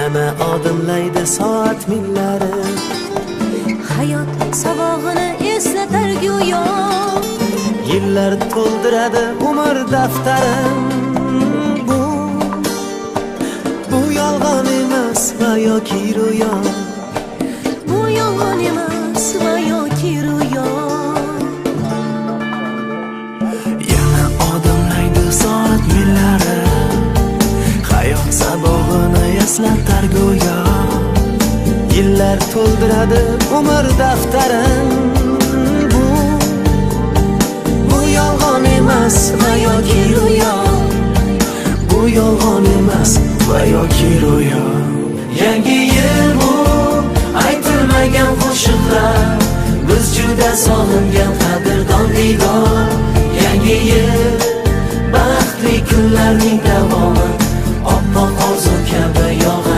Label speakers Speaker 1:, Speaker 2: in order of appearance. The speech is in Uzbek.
Speaker 1: yana odimlaydi soat millari.
Speaker 2: Hayot sabog'ini eslatar go'yo,
Speaker 1: Yillar to'ldiradi umr daftarim. Bu yolg'on emas va yoki ro'yo.
Speaker 2: bu yolg'on emas va yoki ro'yo.
Speaker 1: Yana odimlaydi soat millari, hayot sabog'ini eslatar go'yo. Yillar to'ldiradi umr daftarim. Bu yolg'on emas va yoki ro'yo. Bu yolg'on emas va yoki ro'yo. Yangi yil bu aytilmagan qo'shiqlar, biz juda sog'ingan qadrdon diydor. Yangi yil baxtli kunlarning davomi, oppoq orzu kabi